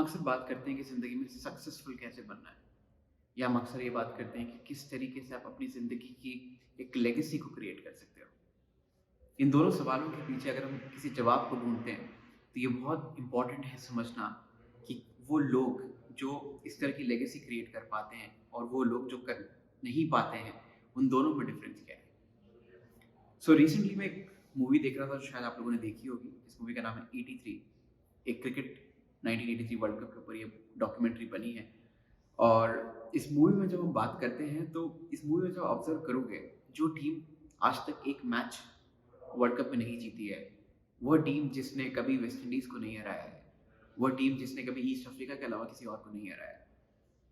अक्सर बात करते हैं कि ज़िंदगी में सक्सेसफुल कैसे बनना है या हम अक्सर ये बात करते हैं कि किस तरीके से आप अपनी ज़िंदगी की एक लेगेसी को क्रिएट कर सकते हो। इन दोनों सवालों के पीछे अगर हम किसी जवाब को ढूँढते हैं, तो ये बहुत इम्पोर्टेंट है समझना कि वो लोग जो इस तरह की लेगेसी क्रिएट कर पाते हैं और वो लोग जो कर नहीं पाते हैं, उन दोनों में डिफ़रेंस क्या है? सो रिसेंटली मैं एक मूवी देख रहा था जो शायद आप लोगों ने देखी होगी। इस मूवी का नाम है 83। एक क्रिकेट 1983 वर्ल्ड कप के ऊपर ये डॉक्यूमेंट्री बनी है। और इस मूवी में जब हम बात करते हैं तो इस मूवी में जब ऑब्जर्व करोगे, जो टीम आज तक एक मैच वर्ल्ड कप में नहीं जीती है, वह टीम जिसने कभी वेस्ट इंडीज़ को नहीं हराया है, वह टीम जिसने कभी ईस्ट अफ्रीका के अलावा किसी और को नहीं हराया है।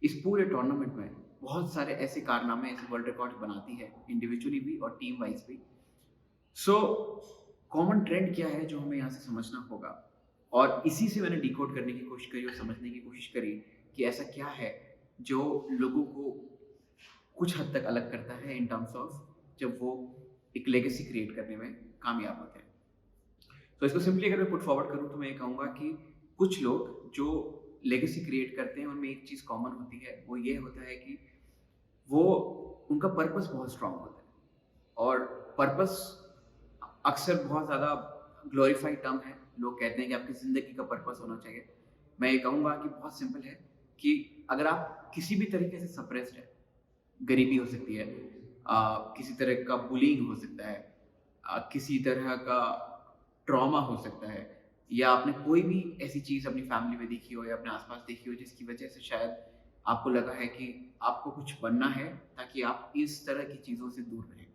इस पूरे टूर्नामेंट में बहुत सारे ऐसे कारनामे, ऐसे वर्ल्ड रिकॉर्ड बनाती है, इंडिविजुअली भी और टीम वाइज़ भी। सो कॉमन ट्रेंड क्या है जो हमें यहाँ से समझना होगा, और इसी से मैंने डिकोड करने की कोशिश करी और समझने की कोशिश करी कि ऐसा क्या है जो लोगों को कुछ हद तक अलग करता है इन टर्म्स ऑफ जब वो एक लेगेसी क्रिएट करने में कामयाब होते हैं। तो इसको सिंपली अगर मैं पुट फॉरवर्ड करूँ तो मैं ये कहूँगा कि कुछ लोग जो लेगेसी क्रिएट करते हैं उनमें एक चीज़ कॉमन होती है, वो ये होता है कि वो उनका पर्पस बहुत स्ट्रांग होता है। और पर्पस अक्सर बहुत ज़्यादा ग्लोरीफाइड टर्म है। लोग कहते हैं कि आपकी ज़िंदगी का पर्पस होना चाहिए। मैं ये कहूँगा कि बहुत सिंपल है कि अगर आप किसी भी तरीके से सप्रेस्ड हैं, गरीबी हो सकती है, किसी तरह का बुलिंग हो सकता है, किसी तरह का ट्रॉमा हो सकता है, या आपने कोई भी ऐसी चीज़ अपनी फैमिली में देखी हो या अपने आस-पास देखी हो जिसकी वजह से शायद आपको लगा है कि आपको कुछ बनना है ताकि आप इस तरह की चीज़ों से दूर रहें।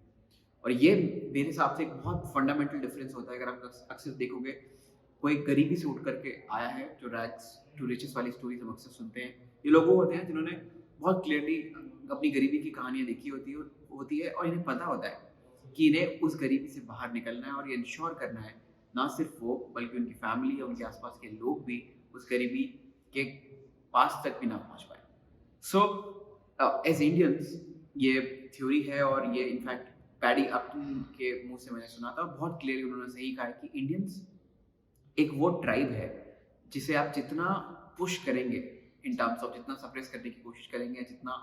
और ये मेरे हिसाब से एक बहुत फंडामेंटल डिफरेंस होता है। अगर आप अक्सर देखोगे, कोई गरीबी से उठ करके आया है, जो रैग्स टू रिचेस वाली स्टोरीज हम अक्सर सुनते हैं, ये लोग वो होते हैं जिन्होंने बहुत क्लियरली अपनी गरीबी की कहानियाँ देखी होती है और इन्हें पता होता है कि इन्हें उस गरीबी से बाहर निकलना है और ये इंश्योर करना है ना सिर्फ वो बल्कि उनकी फैमिली या उनके आसपास के लोग भी उस गरीबी के पास तक भी ना पहुंच पाए। सो एज इंडियंस ये थ्योरी है, और ये इनफैक्ट पैडी अपटन के मुंह से मैंने सुना था, और बहुत क्लियरली उन्होंने सही कहा है कि इंडियंस एक वो ट्राइब है जिसे आप जितना पुश करेंगे इन टर्म्स ऑफ, जितना सप्रेस करने की कोशिश करेंगे, जितना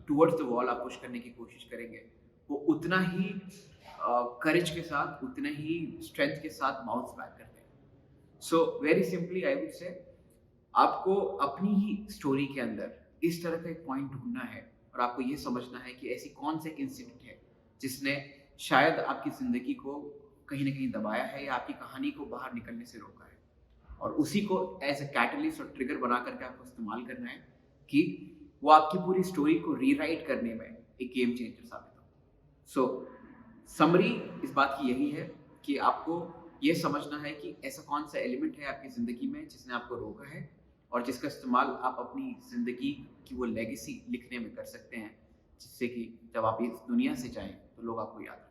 टुवर्ड्स द वॉल आप पुश करने की कोशिश करेंगे, वो उतना ही करेज के साथ, उतना ही स्ट्रेंथ के साथ बाउंस बैक करते हैं। So very simply I would say आपको अपनी ही स्टोरी के अंदर इस तरह का एक पॉइंट ढूंढना है, और आपको ये समझना है कि ऐसी कौन सा एक इंसिडेंट है जिसने शायद आपकी ज़िंदगी को कहीं न कहीं दबाया है या आपकी कहानी को बाहर निकलने से रोका है। और उसी को एज़ अ कैटलिस्ट और ट्रिगर बना करके आपको इस्तेमाल करना है कि वो आपकी पूरी स्टोरी को रीराइट करने में एक गेम चेंजर साबित हो। सो समरी इस बात की यही है कि आपको ये समझना है कि ऐसा कौन-सा एलिमेंट है आपकी ज़िंदगी में जिसने आपको रोका है और जिसका इस्तेमाल आप अपनी ज़िंदगी की वो लेगेसी लिखने में कर सकते हैं, जिससे कि जब आप इस दुनिया से जाएँ, तो लोग आपको याद रखें।